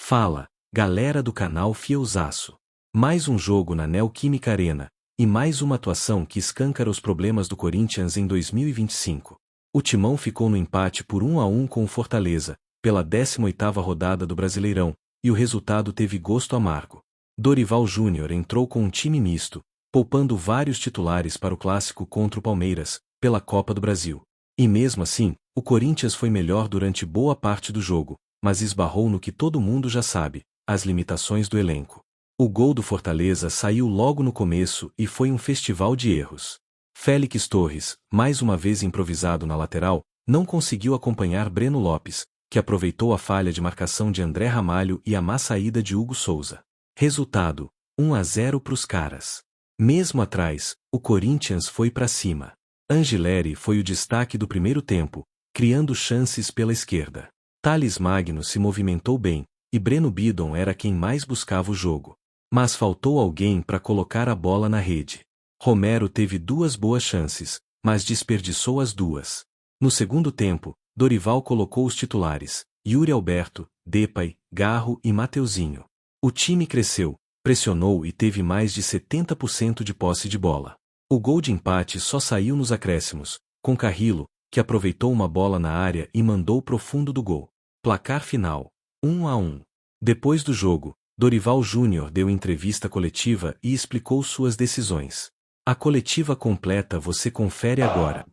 Fala, galera do canal Fielzaço. Mais um jogo na Neoquímica Arena, e mais uma atuação que escancara os problemas do Corinthians em 2025. O Timão ficou no empate por 1-1 com o Fortaleza, pela 18ª rodada do Brasileirão, e o resultado teve gosto amargo. Dorival Júnior entrou com um time misto, poupando vários titulares para o clássico contra o Palmeiras, pela Copa do Brasil. E mesmo assim, o Corinthians foi melhor durante boa parte do jogo, mas esbarrou no que todo mundo já sabe, as limitações do elenco. O gol do Fortaleza saiu logo no começo e foi um festival de erros. Félix Torres, mais uma vez improvisado na lateral, não conseguiu acompanhar Breno Lopes, que aproveitou a falha de marcação de André Ramalho e a má saída de Hugo Souza. Resultado: 1-0 pros caras. Mesmo atrás, o Corinthians foi pra cima. Angileri foi o destaque do primeiro tempo, criando chances pela esquerda. Thales Magno se movimentou bem, e Breno Bidon era quem mais buscava o jogo. Mas faltou alguém para colocar a bola na rede. Romero teve duas boas chances, mas desperdiçou as duas. No segundo tempo, Dorival colocou os titulares, Yuri Alberto, Depay, Garro e Mateuzinho. O time cresceu, pressionou e teve mais de 70% de posse de bola. O gol de empate só saiu nos acréscimos, com Carrillo, que aproveitou uma bola na área e mandou pro fundo do gol. Placar final: 1-1. Depois do jogo, Dorival Júnior deu entrevista coletiva e explicou suas decisões. A coletiva completa você confere agora.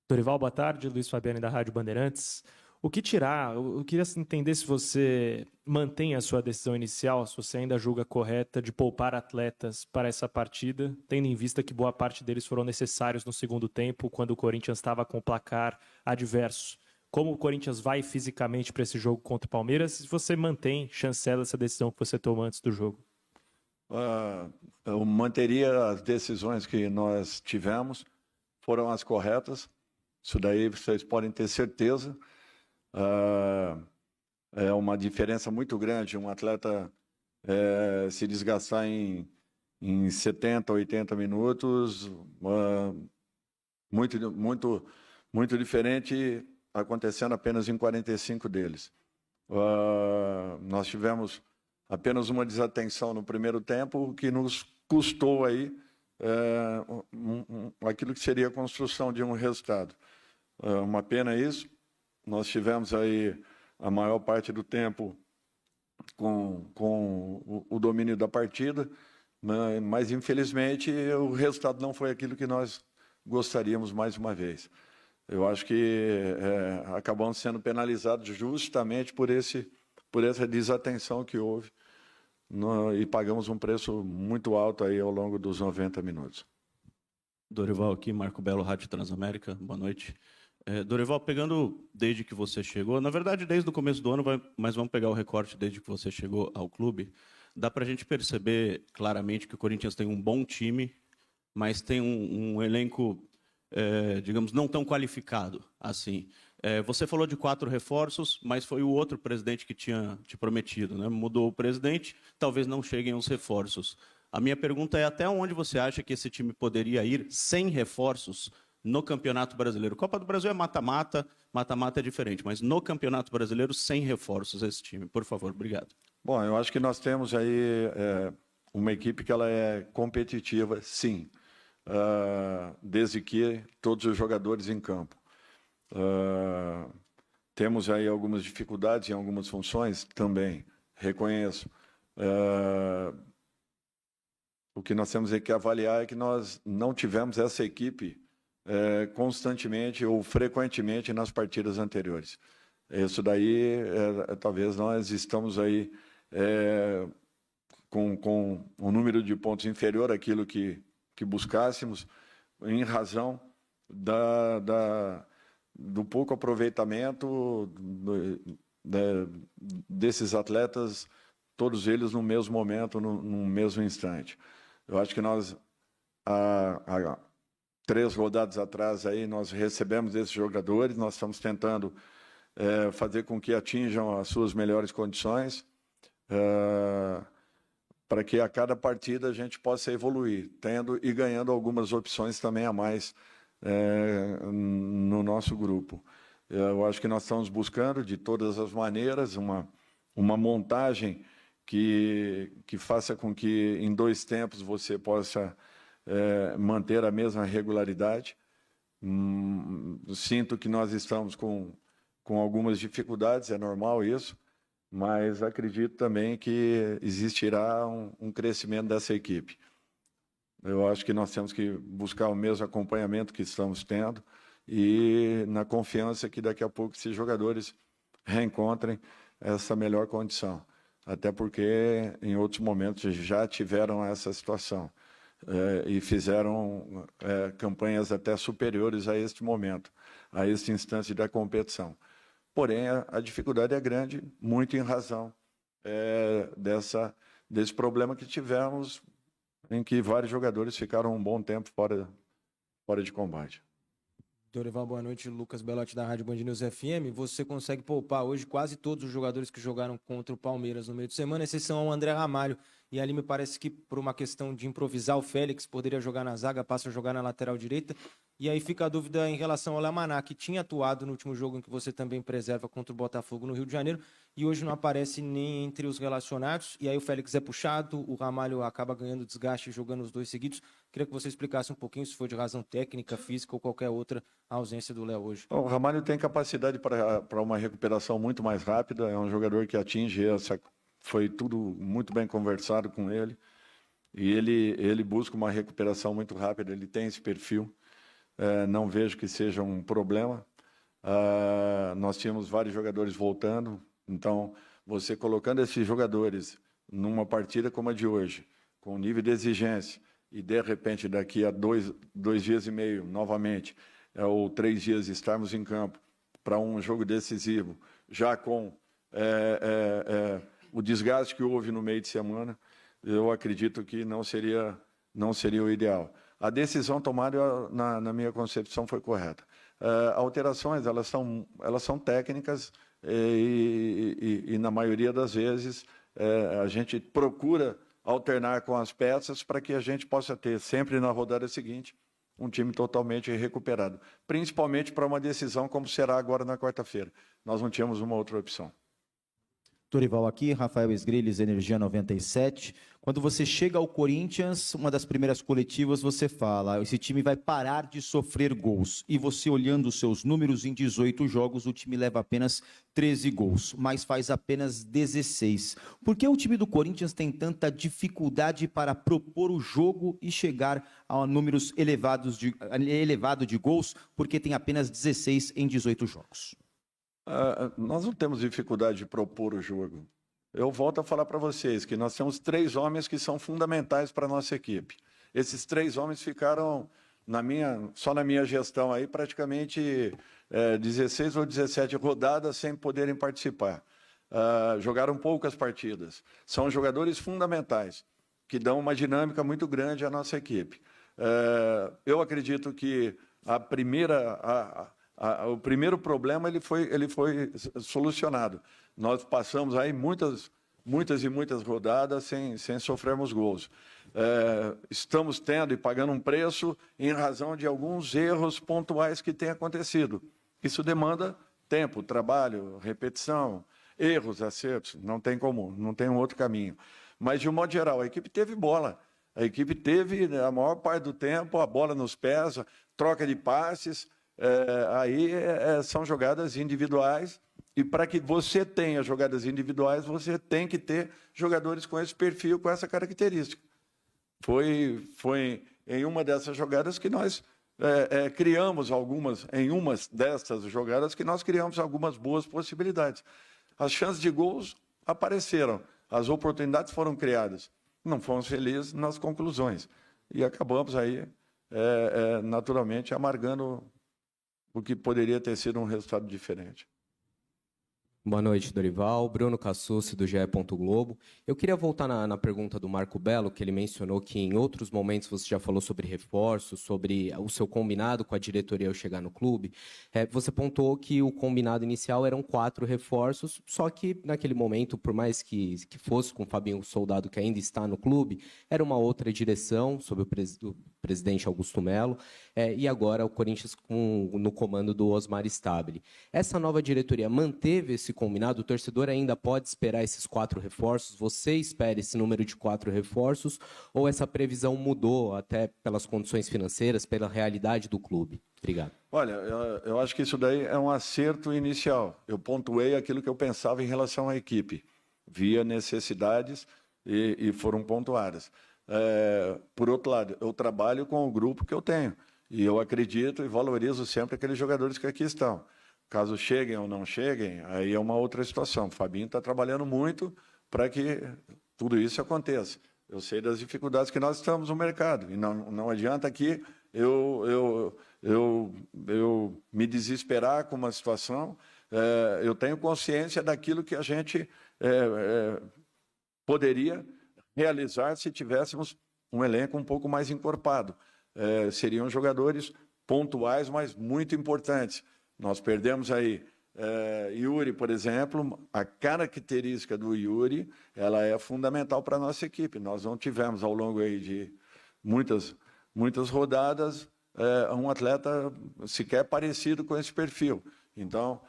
Dorival, boa tarde. Luiz Fabiani da Rádio Bandeirantes. O que tirar? Eu queria entender se você mantém a sua decisão inicial, se você ainda julga correta de poupar atletas para essa partida, tendo em vista que boa parte deles foram necessários no segundo tempo, quando o Corinthians estava com o placar adverso. Como o Corinthians vai fisicamente para esse jogo contra o Palmeiras, se você chancela essa decisão que você tomou antes do jogo? Eu manteria as decisões que nós tivemos, foram as corretas. Isso daí vocês podem ter certeza. É uma diferença muito grande um atleta se desgastar em 70, 80 minutos, muito diferente acontecendo apenas em 45 deles. Nós tivemos apenas uma desatenção no primeiro tempo, o que nos custou aí aquilo que seria a construção de um resultado. Uma pena isso. Nós tivemos aí a maior parte do tempo com o domínio da partida, mas infelizmente o resultado não foi aquilo que nós gostaríamos mais uma vez. Eu acho que acabamos sendo penalizados justamente por essa desatenção que houve e pagamos um preço muito alto aí ao longo dos 90 minutos. Dorival aqui, Marco Belo, Rádio Transamérica, boa noite. Dorival, pegando desde que você chegou, na verdade desde o começo do ano, mas vamos pegar o recorte desde que você chegou ao clube, dá para a gente perceber claramente que o Corinthians tem um bom time, mas tem um elenco, digamos, não tão qualificado assim. Você falou de 4 reforços, mas foi o outro presidente que tinha te prometido, né? Mudou o presidente, talvez não cheguem os reforços. A minha pergunta é até onde você acha que esse time poderia ir sem reforços no Campeonato Brasileiro? Copa do Brasil é mata-mata, mata-mata é diferente, mas no Campeonato Brasileiro sem reforços esse time, por favor, obrigado. Bom, eu acho que nós temos aí uma equipe que ela é competitiva, sim, desde que todos os jogadores em campo. Temos aí algumas dificuldades em algumas funções também, reconheço. O que nós temos que avaliar é que nós não tivemos essa equipe constantemente ou frequentemente nas partidas anteriores. Isso daí, talvez nós estamos aí com um número de pontos inferior àquilo que buscássemos, em razão do pouco aproveitamento desses atletas, todos eles no mesmo momento, no mesmo instante. Eu acho que nós, há 3 rodadas atrás, aí, nós recebemos esses jogadores, nós estamos tentando fazer com que atinjam as suas melhores condições, para que a cada partida a gente possa evoluir, tendo e ganhando algumas opções também a mais no nosso grupo. Eu acho que nós estamos buscando, de todas as maneiras, uma montagem que faça com que, em 2 tempos, você possa manter a mesma regularidade. Sinto que nós estamos com algumas dificuldades, é normal isso, mas acredito também que existirá um crescimento dessa equipe. Eu acho que nós temos que buscar o mesmo acompanhamento que estamos tendo e na confiança que daqui a pouco esses jogadores reencontrem essa melhor condição. Até porque em outros momentos já tiveram essa situação e fizeram campanhas até superiores a este momento, a esta instância da competição. Porém, a dificuldade é grande, muito em razão desse problema que tivemos, em que vários jogadores ficaram um bom tempo fora de combate. Dorival, boa noite. Lucas Belotti, da Rádio Band News FM. Você consegue poupar hoje quase todos os jogadores que jogaram contra o Palmeiras no meio de semana, exceção ao André Ramalho. E ali me parece que, por uma questão de improvisar, o Félix poderia jogar na zaga, passa a jogar na lateral direita. E aí fica a dúvida em relação ao Lamaná, que tinha atuado no último jogo em que você também preserva contra o Botafogo no Rio de Janeiro, e hoje não aparece nem entre os relacionados. E aí o Félix é puxado, o Ramalho acaba ganhando desgaste jogando os 2 seguidos. Queria que você explicasse um pouquinho se foi de razão técnica, física ou qualquer outra a ausência do Léo hoje. O Ramalho tem capacidade para uma recuperação muito mais rápida, é um jogador que atinge foi tudo muito bem conversado com ele, e ele busca uma recuperação muito rápida, ele tem esse perfil, não vejo que seja um problema. Nós tínhamos vários jogadores voltando, então você colocando esses jogadores numa partida como a de hoje, com nível de exigência, e de repente daqui a 2 dias e meio, novamente, ou 3 dias estarmos em campo para um jogo decisivo, já com o desgaste que houve no meio de semana, eu acredito que não seria o ideal. A decisão tomada, na minha concepção, foi correta. Alterações, elas são técnicas e na maioria das vezes, a gente procura alternar com as peças para que a gente possa ter, sempre na rodada seguinte, um time totalmente recuperado. Principalmente para uma decisão como será agora na quarta-feira. Nós não tínhamos uma outra opção. Dorival aqui, Rafael Esgriles, Energia 97. Quando você chega ao Corinthians, uma das primeiras coletivas, você fala, esse time vai parar de sofrer gols. E você olhando os seus números, em 18 jogos, o time leva apenas 13 gols, mas faz apenas 16. Por que o time do Corinthians tem tanta dificuldade para propor o jogo e chegar a números elevado de gols, porque tem apenas 16 em 18 jogos? Nós não temos dificuldade de propor o jogo. Eu volto a falar para vocês que nós temos 3 homens que são fundamentais para a nossa equipe. Esses 3 homens ficaram, só na minha gestão, aí, praticamente 16 ou 17 rodadas sem poderem participar. Jogaram poucas partidas. São jogadores fundamentais, que dão uma dinâmica muito grande à nossa equipe. Eu acredito que o primeiro problema ele foi solucionado. Nós passamos aí muitas rodadas sem sofrermos gols. Estamos tendo e pagando um preço em razão de alguns erros pontuais que têm acontecido. Isso demanda tempo, trabalho, repetição, erros, acertos. Não tem como, não tem um outro caminho. Mas, de um modo geral, a equipe teve bola. A equipe teve, a maior parte do tempo, a bola nos pés, troca de passes. São jogadas individuais, e para que você tenha jogadas individuais, você tem que ter jogadores com esse perfil, com essa característica. Foi em uma dessas jogadas que nós criamos algumas boas possibilidades. As chances de gols apareceram, as oportunidades foram criadas. Não fomos felizes nas conclusões. E acabamos aí, naturalmente, amargando o que poderia ter sido um resultado diferente. Boa noite, Dorival. Bruno Cassucci, do GE. Globo. Eu queria voltar na pergunta do Marco Belo, que ele mencionou que em outros momentos você já falou sobre reforços, sobre o seu combinado com a diretoria ao chegar no clube. Você pontuou que o combinado inicial eram 4 reforços, só que naquele momento, por mais que fosse com o Fabinho Soldado, que ainda está no clube, era uma outra direção, sob o presidente Augusto Melo, e agora o Corinthians no comando do Osmar Stabile. Essa nova diretoria manteve esse combinado? O torcedor ainda pode esperar esses 4 reforços? Você espera esse número de 4 reforços? Ou essa previsão mudou até pelas condições financeiras, pela realidade do clube? Obrigado. Olha, eu acho que isso daí é um acerto inicial. Eu pontuei aquilo que eu pensava em relação à equipe. Via necessidades e foram pontuadas. Por outro lado, eu trabalho com o grupo que eu tenho. E eu acredito e valorizo sempre aqueles jogadores que aqui estão. Caso cheguem ou não cheguem, aí é uma outra situação. O Fabinho está trabalhando muito para que tudo isso aconteça. Eu sei das dificuldades que nós estamos no mercado. E não adianta aqui eu me desesperar com uma situação. Eu tenho consciência daquilo que a gente poderia realizar se tivéssemos um elenco um pouco mais encorpado. Seriam jogadores pontuais, mas muito importantes. Nós perdemos aí Yuri, por exemplo. A característica do Yuri, ela é fundamental para a nossa equipe. Nós não tivemos, ao longo aí de muitas rodadas, um atleta sequer parecido com esse perfil. Então,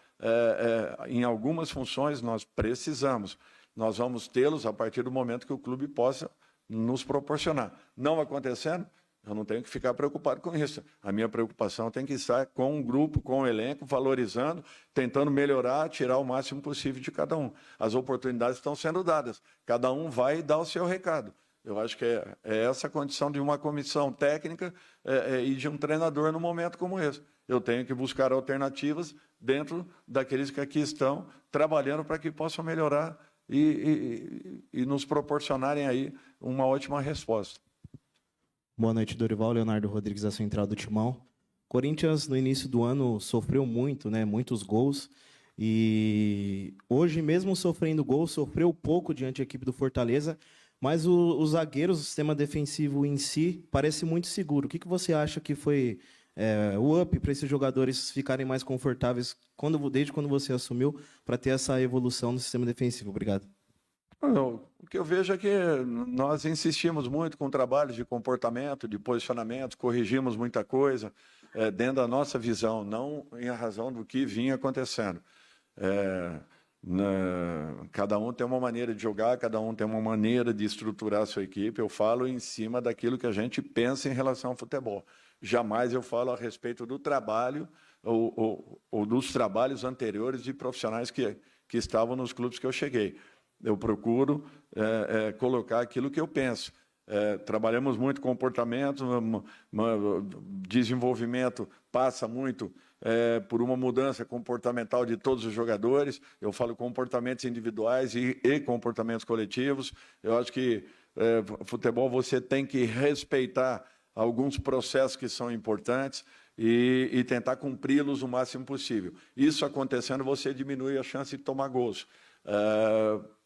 em algumas funções, nós precisamos. Nós vamos tê-los a partir do momento que o clube possa nos proporcionar. Não acontecendo, eu não tenho que ficar preocupado com isso. A minha preocupação tem que estar com o grupo, com o elenco, valorizando, tentando melhorar, tirar o máximo possível de cada um. As oportunidades estão sendo dadas. Cada um vai dar o seu recado. Eu acho que é essa a condição de uma comissão técnica e de um treinador num momento como esse. Eu tenho que buscar alternativas dentro daqueles que aqui estão, trabalhando para que possam melhorar e nos proporcionarem aí uma ótima resposta. Boa noite, Dorival. Leonardo Rodrigues, da Central do Timão. Corinthians, no início do ano, sofreu muito, né? Muitos gols. E hoje, mesmo sofrendo gols, sofreu pouco diante da equipe do Fortaleza. Mas os zagueiros, o sistema defensivo em si, parece muito seguro. O que você acha que foi o up para esses jogadores ficarem mais confortáveis desde quando você assumiu, para ter essa evolução no sistema defensivo? Obrigado. O que eu vejo é que nós insistimos muito com trabalhos de comportamento, de posicionamento, corrigimos muita coisa dentro da nossa visão, não em razão do que vinha acontecendo. Cada um tem uma maneira de jogar, cada um tem uma maneira de estruturar a sua equipe. Eu falo em cima daquilo que a gente pensa em relação ao futebol. Jamais eu falo a respeito do trabalho ou dos trabalhos anteriores de profissionais que estavam nos clubes que eu cheguei. Eu procuro colocar aquilo que eu penso. Trabalhamos muito comportamento, desenvolvimento passa muito por uma mudança comportamental de todos os jogadores. Eu falo comportamentos individuais e comportamentos coletivos. Eu acho que futebol você tem que respeitar alguns processos que são importantes e tentar cumpri-los o máximo possível. Isso acontecendo, você diminui a chance de tomar gols.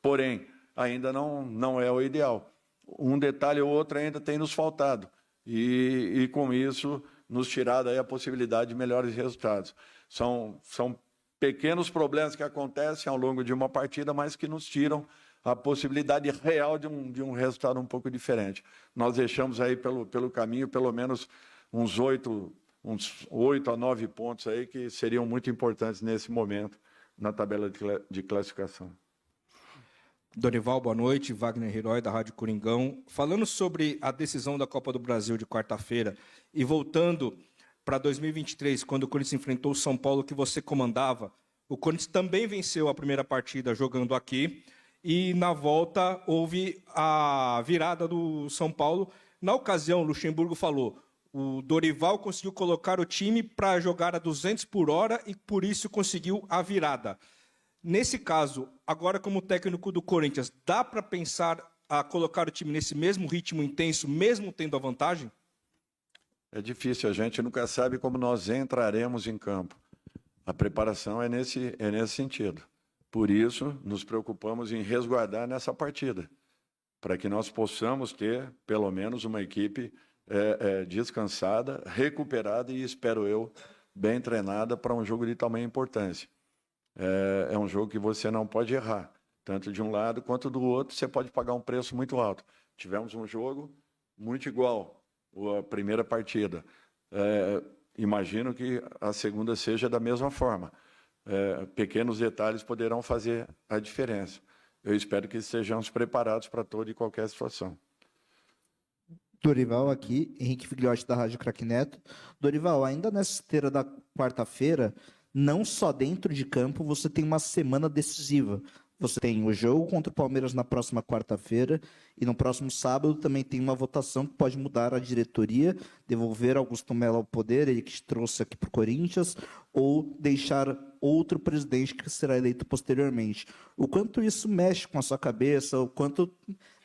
Porém, ainda não é o ideal. Um detalhe ou outro ainda tem nos faltado. E com isso, nos tirado aí a possibilidade de melhores resultados. São pequenos problemas que acontecem ao longo de uma partida, mas que nos tiram a possibilidade real de um resultado um pouco diferente. Nós deixamos aí pelo caminho pelo menos uns 8 a 9 pontos aí que seriam muito importantes nesse momento na tabela de classificação. Dorival, boa noite. Wagner Herói, da Rádio Coringão. Falando sobre a decisão da Copa do Brasil de quarta-feira e voltando para 2023, quando o Corinthians enfrentou o São Paulo, que você comandava, o Corinthians também venceu a primeira partida jogando aqui e na volta houve a virada do São Paulo. Na ocasião, o Luxemburgo falou: o Dorival conseguiu colocar o time para jogar a 200 por hora e por isso conseguiu a virada. Nesse caso, agora como técnico do Corinthians, dá para pensar a colocar o time nesse mesmo ritmo intenso, mesmo tendo a vantagem? É difícil, a gente nunca sabe como nós entraremos em campo. A preparação é nesse sentido. Por isso, nos preocupamos em resguardar nessa partida, para que nós possamos ter, pelo menos, uma equipe descansada, recuperada e, espero eu, bem treinada para um jogo de tamanha importância. É um jogo que você não pode errar, tanto de um lado quanto do outro, você pode pagar um preço muito alto. Tivemos um jogo muito igual a primeira partida. Imagino que a segunda seja da mesma forma. Pequenos detalhes poderão fazer a diferença. Eu espero que estejamos preparados para toda e qualquer situação. Dorival aqui, Henrique Figliotti da Rádio Craque Neto. Dorival, ainda nessa esteira da quarta-feira, não só dentro de campo, você tem uma semana decisiva. Você tem o jogo contra o Palmeiras na próxima quarta-feira e no próximo sábado também tem uma votação que pode mudar a diretoria, devolver Augusto Melo ao poder, ele que te trouxe aqui para o Corinthians, ou deixar outro presidente que será eleito posteriormente. O quanto isso mexe com a sua cabeça, o quanto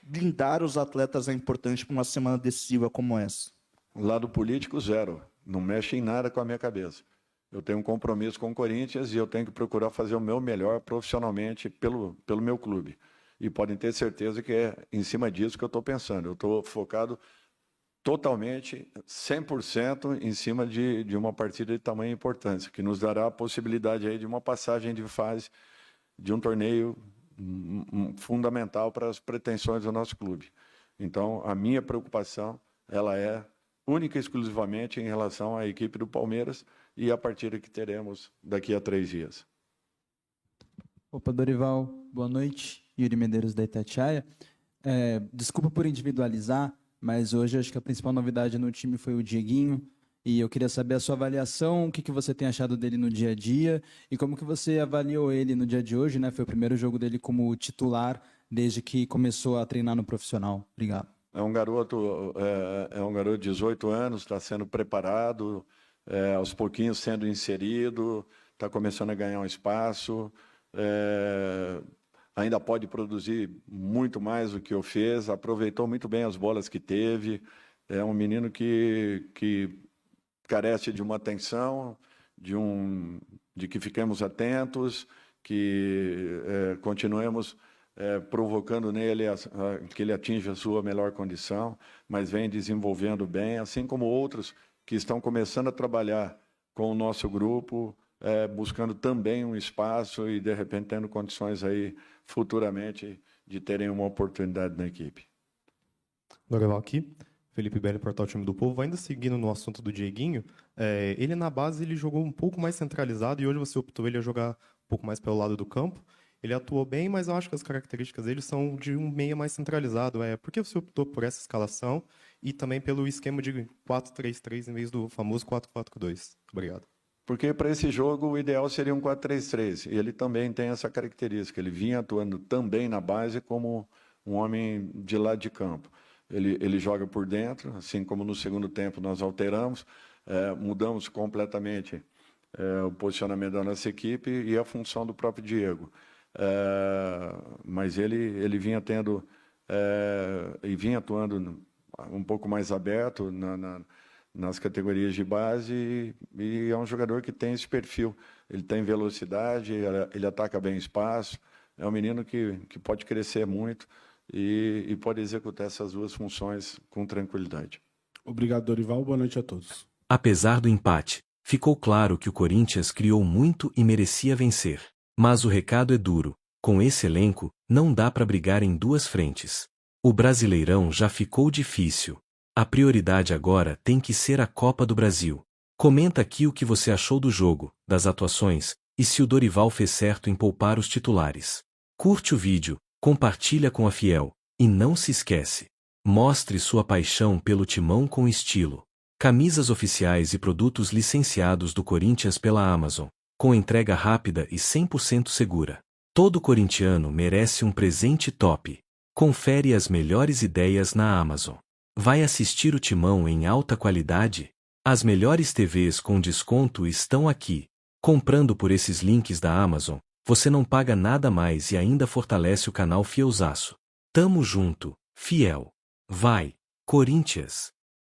blindar os atletas é importante para uma semana decisiva como essa? Lado político, zero. Não mexe em nada com a minha cabeça. Eu tenho um compromisso com o Corinthians e eu tenho que procurar fazer o meu melhor profissionalmente pelo meu clube. E podem ter certeza que é em cima disso que eu estou pensando. Eu estou focado totalmente, 100% em cima de uma partida de tamanha importância, que nos dará a possibilidade aí de uma passagem de fase de um torneio fundamental para as pretensões do nosso clube. Então, a minha preocupação, ela é única e exclusivamente em relação à equipe do Palmeiras e a partida que teremos daqui a 3 dias. Opa, Dorival, boa noite. Yuri Medeiros da Itatiaia. Desculpa por individualizar, mas hoje acho que a principal novidade no time foi o Dieguinho, e eu queria saber a sua avaliação, o que você tem achado dele no dia a dia, e como que você avaliou ele no dia de hoje, né? Foi o primeiro jogo dele como titular desde que começou a treinar no profissional. Obrigado. É um garoto de 18 anos, está sendo preparado, aos pouquinhos sendo inserido, está começando a ganhar um espaço, ainda pode produzir muito mais do que eu fez, aproveitou muito bem as bolas que teve, é um menino que carece de uma atenção, de que fiquemos atentos, que continuemos provocando nele que ele atinja a sua melhor condição, mas vem desenvolvendo bem, assim como outros que estão começando a trabalhar com o nosso grupo, buscando também um espaço e, de repente, tendo condições aí, futuramente, de terem uma oportunidade na equipe. Dorival aqui, Felipe Belli, Portal Time do Povo. Ainda seguindo no assunto do Dieguinho, ele na base ele jogou um pouco mais centralizado e hoje você optou ele a jogar um pouco mais pelo lado do campo. Ele atuou bem, mas eu acho que as características dele são de um meia mais centralizado. Por que você optou por essa escalação e também pelo esquema de 4-3-3 em vez do famoso 4-4-2? Obrigado. Porque para esse jogo o ideal seria um 4-3-3. E ele também tem essa característica. Ele vinha atuando também na base como um homem de lado de campo. Ele joga por dentro, assim como no segundo tempo nós alteramos, mudamos completamente o posicionamento da nossa equipe e a função do próprio Diego. Mas ele vinha tendo e vinha atuando um pouco mais aberto nas categorias de base e é um jogador que tem esse perfil. Ele tem velocidade, ele ataca bem espaço, é um menino que pode crescer muito e pode executar essas duas funções com tranquilidade. Obrigado, Dorival. Boa noite a todos. Apesar do empate, ficou claro que o Corinthians criou muito e merecia vencer. Mas o recado é duro. Com esse elenco, não dá para brigar em duas frentes. O Brasileirão já ficou difícil. A prioridade agora tem que ser a Copa do Brasil. Comenta aqui o que você achou do jogo, das atuações, e se o Dorival fez certo em poupar os titulares. Curte o vídeo, compartilha com a Fiel, e não se esquece. Mostre sua paixão pelo Timão com estilo. Camisas oficiais e produtos licenciados do Corinthians pela Amazon, com entrega rápida e 100% segura. Todo corintiano merece um presente top. Confere as melhores ideias na Amazon. Vai assistir o Timão em alta qualidade? As melhores TVs com desconto estão aqui. Comprando por esses links da Amazon, você não paga nada mais e ainda fortalece o canal Fielzaço. Tamo junto, fiel. Vai, Corinthians!